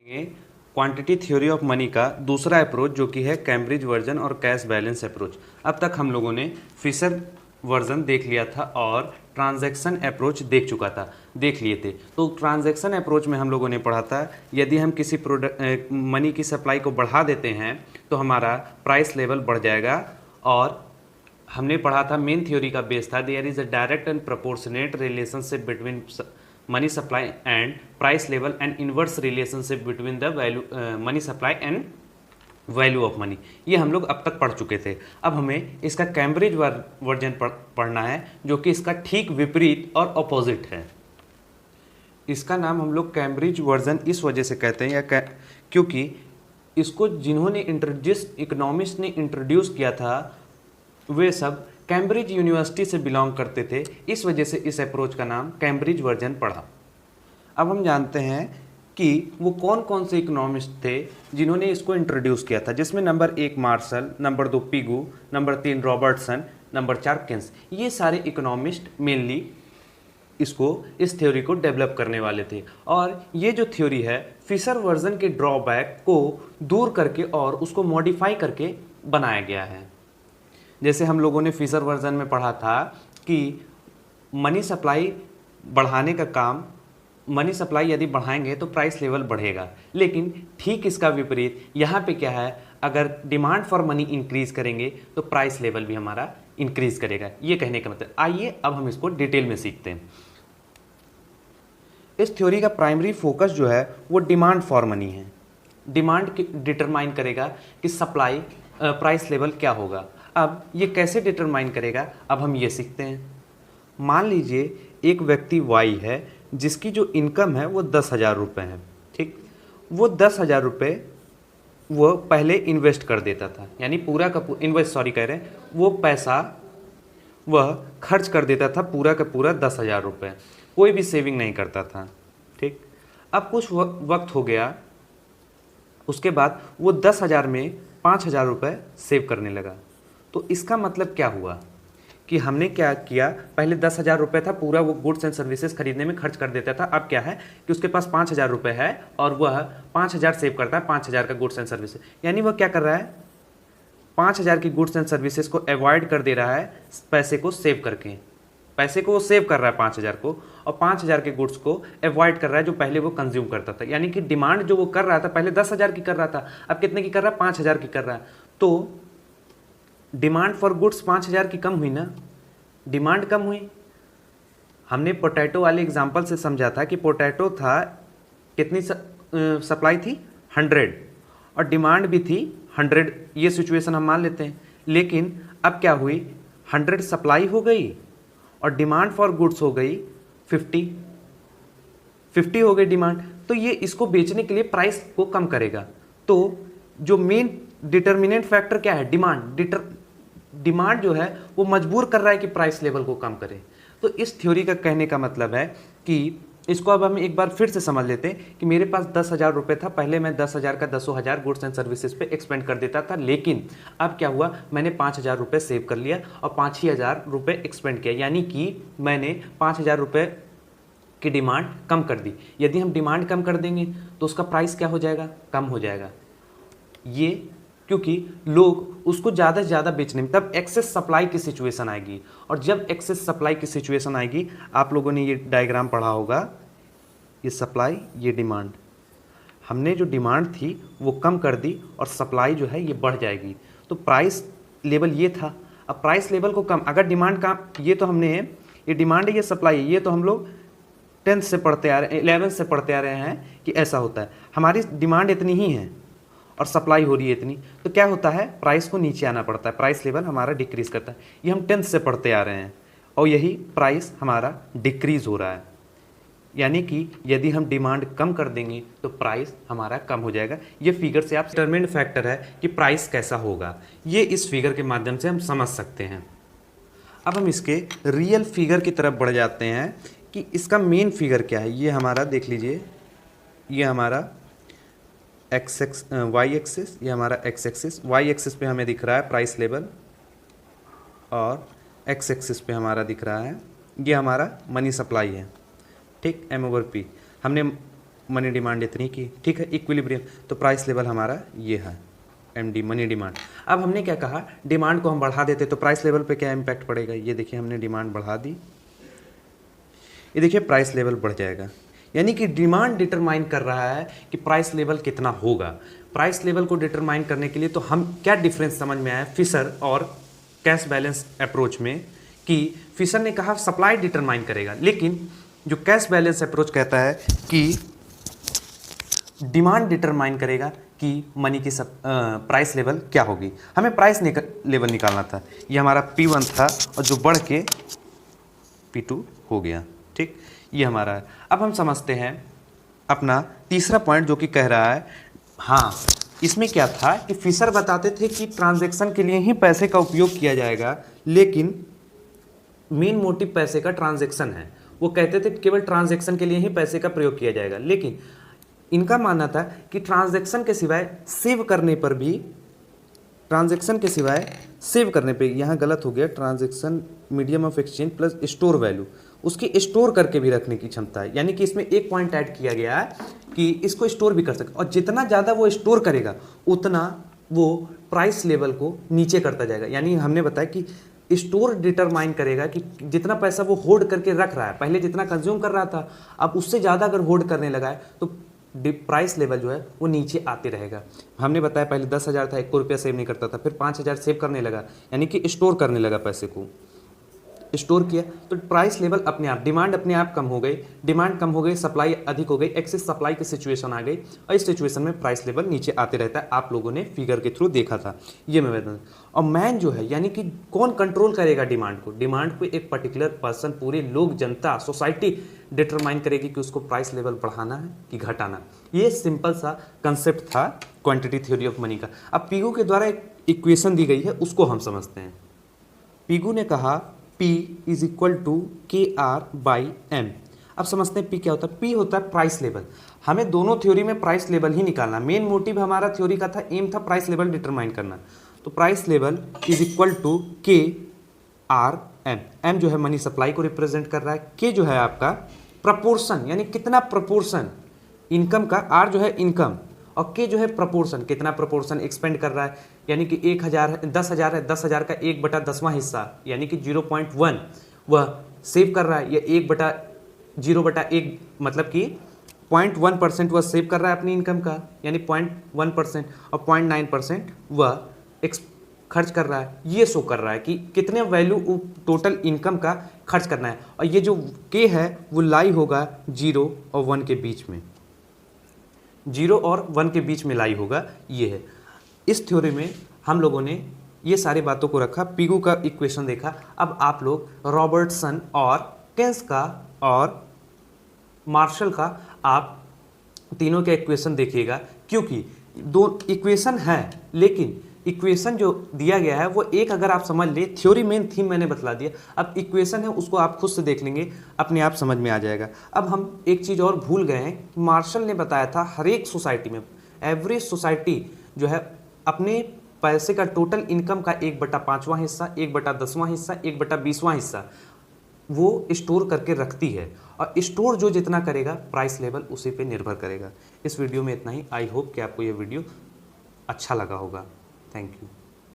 Quantity theory of money का दूसरा approach जो कि है कैम्ब्रिज वर्जन और कैश बैलेंस अप्रोच। अब तक हम लोगों ने फिशर वर्जन देख लिया था और ट्रांजैक्शन अप्रोच देख लिए थे। तो ट्रांजैक्शन अप्रोच में हम लोगों ने पढ़ा था यदि हम किसी प्रोडक्ट मनी की सप्लाई को बढ़ा देते हैं तो हमारा प्राइस लेवल बढ़ जाएगा। और हमने पढ़ा था मेन थ्योरी का बेस था there is a direct and proportionate relationship between money supply and price level and inverse relationship between the value money supply and value of money. ये हम लोग अब तक पढ़ चुके थे। अब हमें इसका कैम्ब्रिज वर्जन पढ़ना है जो कि इसका ठीक विपरीत और अपोजिट है। इसका नाम हम लोग कैम्ब्रिज वर्जन इस वजह से कहते हैं क्योंकि इसको जिन्होंने इकोनॉमिस्ट ने इंट्रोड्यूस किया था वे सब कैम्ब्रिज यूनिवर्सिटी से बिलोंग करते थे, इस वजह से इस अप्रोच का नाम कैम्ब्रिज वर्जन पड़ा। अब हम जानते हैं कि वो कौन कौन से इकोनॉमिस्ट थे जिन्होंने इसको इंट्रोड्यूस किया था, जिसमें number 1 Marshall, number 2 Pigou, number 3 Robertson, number 4 Keynes. ये सारे इकोनॉमिस्ट मेनली इस थ्योरी को डेवलप करने वाले थे। और ये जो थ्योरी है फिशर वर्जन के ड्रॉबैक को दूर करके और उसको मॉडिफाई करके बनाया गया है। जैसे हम लोगों ने फिशर वर्जन में पढ़ा था कि मनी सप्लाई बढ़ाने का काम, मनी सप्लाई यदि बढ़ाएंगे तो प्राइस लेवल बढ़ेगा, लेकिन ठीक इसका विपरीत यहाँ पे क्या है, अगर डिमांड फॉर मनी इंक्रीज करेंगे तो प्राइस लेवल भी हमारा इंक्रीज करेगा। ये कहने का मतलब। आइए अब हम इसको डिटेल में सीखते हैं। इस थ्योरी का प्राइमरी फोकस जो है वो डिमांड फॉर मनी है। डिमांड डिटरमाइन करेगा कि सप्लाई प्राइस लेवल क्या होगा। अब ये कैसे डिटरमाइन करेगा, अब हम ये सीखते हैं। मान लीजिए एक व्यक्ति वाई है जिसकी जो इनकम है वो 10,000 रुपये है, ठीक। वो 10,000 रुपये वो पहले इन्वेस्ट कर देता था, यानी पूरा का वो पैसा वह खर्च कर देता था पूरा का पूरा 10,000 रुपये, कोई भी सेविंग नहीं करता था, ठीक। अब कुछ वक्त हो गया, उसके बाद वो 10,000 में 5,000 रुपये सेव करने लगा। तो इसका मतलब क्या हुआ कि हमने क्या किया, पहले 10,000 रुपये था, पूरा वो गुड्स एंड सर्विसेज खरीदने में खर्च कर देता था। अब क्या है कि उसके पास 5,000 रुपये है और वह 5,000 सेव करता है, 5,000 का गुड्स एंड सर्विसेज। यानी वह क्या कर रहा है, 5,000 की गुड्स एंड सर्विसेज को अवॉइड कर दे रहा है पैसे को सेव करके। पैसे को वो सेव कर रहा है 5,000 को, और 5,000 के गुड्स को अवॉइड कर रहा है जो पहले वो कंज्यूम करता था। यानी कि डिमांड जो वो कर रहा था पहले 10,000 की कर रहा था, अब कितने की कर रहा है, 5,000 की कर रहा है। तो डिमांड फॉर गुड्स 5,000 की कम हुई ना, डिमांड कम हुई। हमने पोटैटो वाले एग्जांपल से समझा था कि पोटैटो था, कितनी सप्लाई थी 100 और डिमांड भी थी 100, ये सिचुएशन हम मान लेते हैं। लेकिन अब क्या हुई, 100 सप्लाई हो गई और डिमांड फॉर गुड्स हो गई 50 हो गई डिमांड। तो ये इसको बेचने के लिए प्राइस को कम करेगा। तो जो मेन डिटर्मिनेंट फैक्टर क्या है, डिमांड जो है वो मजबूर कर रहा है कि प्राइस लेवल को कम करे। तो इस थ्योरी का कहने का मतलब है कि इसको अब हम एक बार फिर से समझ लेते हैं कि मेरे पास 10,000 रुपये था, पहले मैं 10,000 का 10,000 गुड्स एंड सर्विसेज पे एक्सपेंड कर देता था। लेकिन अब क्या हुआ, मैंने 5,000 रुपये सेव कर लिया और 5,000 रुपये एक्सपेंड किया, यानी कि मैंने 5,000 रुपये की डिमांड कम कर दी। यदि हम डिमांड कम कर देंगे तो उसका प्राइस क्या हो जाएगा, कम हो जाएगा। ये क्योंकि लोग उसको ज़्यादा से ज़्यादा बेचने में, तब एक्सेस सप्लाई की सिचुएशन आएगी। और जब एक्सेस सप्लाई की सिचुएशन आएगी, आप लोगों ने ये डायग्राम पढ़ा होगा, ये सप्लाई ये डिमांड, हमने जो डिमांड थी वो कम कर दी और सप्लाई जो है ये बढ़ जाएगी। तो प्राइस लेवल ये था, अब प्राइस लेवल को कम, अगर डिमांड का, ये तो हमने, ये डिमांड है ये सप्लाई है, ये तो हम लोग 10th से पढ़ते आ रहे हैं, 11th से पढ़ते आ रहे हैं कि ऐसा होता है। हमारी डिमांड इतनी ही है और सप्लाई हो रही है इतनी, तो क्या होता है, प्राइस को नीचे आना पड़ता है, प्राइस लेवल हमारा डिक्रीज करता है। ये हम 10th से पढ़ते आ रहे हैं और यही प्राइस हमारा डिक्रीज हो रहा है। यानी कि यदि हम डिमांड कम कर देंगे तो प्राइस हमारा कम हो जाएगा। ये फिगर से आप डिटरमिनेंट फैक्टर है कि प्राइस कैसा होगा, ये इस फिगर के माध्यम से हम समझ सकते हैं। अब हम इसके रियल फिगर की तरफ बढ़ जाते हैं कि इसका मेन फिगर क्या है। ये हमारा देख लीजिए, ये हमारा वाई एक्सिस, ये हमारा एक्स एक्सिस। वाई एक्सिस पे हमें दिख रहा है प्राइस लेवल और एक्स एक्सिस पे हमारा दिख रहा है, ये हमारा मनी सप्लाई है, ठीक, M/P। हमने मनी डिमांड इतनी की, ठीक है, इक्विलिब्रियम, तो प्राइस लेवल हमारा ये है MD मनी डिमांड। अब हमने क्या कहा, डिमांड को हम बढ़ा देते तो प्राइस लेवल पे क्या इम्पैक्ट पड़ेगा, ये देखिए हमने डिमांड बढ़ा दी, ये देखिए प्राइस लेवल बढ़ जाएगा, यानी कि डिमांड डिटरमाइन कर रहा है कि प्राइस लेवल कितना होगा। प्राइस लेवल को डिटरमाइन करने के लिए तो हम क्या डिफरेंस समझ में आया फिशर और कैश बैलेंस अप्रोच में, कि फिशर ने कहा सप्लाई डिटरमाइन करेगा, लेकिन जो कैश बैलेंस अप्रोच कहता है कि डिमांड डिटरमाइन करेगा कि मनी की प्राइस लेवल क्या होगी। हमें प्राइस लेवल निकालना था, ये हमारा P1 था और जो बढ़ के P2 हो गया, ठीक, ये हमारा है। अब हम समझते हैं अपना तीसरा पॉइंट जो कि कह रहा है, हाँ इसमें क्या था कि फिशर बताते थे कि ट्रांजैक्शन के लिए ही पैसे का उपयोग किया जाएगा, लेकिन मेन मोटिव पैसे का ट्रांजैक्शन है। वो कहते थे केवल ट्रांजैक्शन के लिए ही पैसे का प्रयोग किया जाएगा, लेकिन इनका मानना था कि ट्रांजैक्शन के सिवाय सेव करने पर भी, ट्रांजैक्शन के सिवाय सेव करने पे, यहाँ गलत हो गया, transaction medium of exchange plus store value, उसकी स्टोर करके भी रखने की क्षमता है। यानी कि इसमें एक पॉइंट ऐड किया गया है कि इसको स्टोर भी कर सके, और जितना ज़्यादा वो स्टोर करेगा उतना वो प्राइस लेवल को नीचे करता जाएगा। यानी हमने बताया कि स्टोर डिटरमाइन करेगा कि जितना पैसा वो होल्ड करके रख रहा है, पहले जितना कंज्यूम कर रहा था अब उससे ज़्यादा अगर होल्ड करने लगा है तो प्राइस लेवल जो है वो नीचे आते रहेगा। हमने बताया पहले 10,000 था, 1 रुपया सेव नहीं करता था, फिर 5,000 सेव करने लगा, यानी कि स्टोर करने लगा, पैसे को स्टोर किया, तो प्राइस लेवल अपने आप, डिमांड अपने आप कम हो गई, डिमांड कम हो गई, सप्लाई अधिक हो गई, एक्सेस सप्लाई की सिचुएशन आ गई, और इस सिचुएशन में प्राइस लेवल नीचे आते रहता है। आप लोगों ने फिगर के थ्रू देखा था, ये मैं बता। और मैन जो है, यानी कि कौन कंट्रोल करेगा डिमांड को, डिमांड को एक पर्टिकुलर पर्सन, पूरे लोग, जनता, सोसाइटी डिटरमाइन करेगी कि उसको प्राइस लेवल बढ़ाना है कि घटाना। ये सिंपल सा कंसेप्ट था क्वांटिटी थ्योरी ऑफ मनी का। अब पीगू के द्वारा एक इक्वेशन दी गई है, उसको हम समझते हैं। पीगू ने कहा P is equal to KR/M। अब समझते हैं P क्या होता है। P होता है प्राइस लेवल। हमें दोनों थ्योरी में प्राइस लेवल ही निकालना, मेन मोटिव हमारा थ्योरी का था, एम था प्राइस लेवल डिटरमाइन करना। तो price level is equal to KR/M। M जो है मनी सप्लाई को रिप्रेजेंट कर रहा है, K जो है आपका प्रपोर्शन, यानी कितना प्रपोर्शन इनकम का, R जो है इनकम, और K जो है प्रपोर्शन, कितना प्रपोर्शन एक्सपेंड कर रहा है, यानी कि 1,000 है, 10,000 है, 10,000 का 1/10वां हिस्सा, यानी कि 0.1 वह सेव कर रहा है, या 1/0/1, मतलब कि 0.1% वह सेव कर रहा है अपनी इनकम का, यानी 0.1%, और 0.9% वह खर्च कर रहा है। ये शो कर रहा है कि कितने वैल्यू टोटल इनकम का खर्च करना है। और ये जो K है वो लाई होगा 0 और 1 के बीच में, 0 और 1 के बीच में लाई होगा, ये है। इस थ्योरी में हम लोगों ने ये सारी बातों को रखा, पीगू का इक्वेशन देखा। अब आप लोग रॉबर्टसन और केंस का और मार्शल का आप तीनों के इक्वेशन देखिएगा, क्योंकि दो इक्वेशन है, लेकिन इक्वेशन जो दिया गया है वो एक अगर आप समझ ले, थ्योरी मेन थीम मैंने बतला दिया, अब इक्वेशन है उसको आप खुद से देख लेंगे, अपने आप समझ में आ जाएगा। अब हम एक चीज़ और भूल गए हैं, मार्शल ने बताया था हर एक सोसाइटी में, एवरेज सोसाइटी जो है अपने पैसे का टोटल इनकम का 1/5वां हिस्सा, 1/10वां हिस्सा, 1/20वां हिस्सा वो स्टोर करके रखती है, और स्टोर जो जितना करेगा प्राइस लेवल उसी पे निर्भर करेगा। इस वीडियो में इतना ही। आई होप कि आपको ये वीडियो अच्छा लगा होगा। Thank you.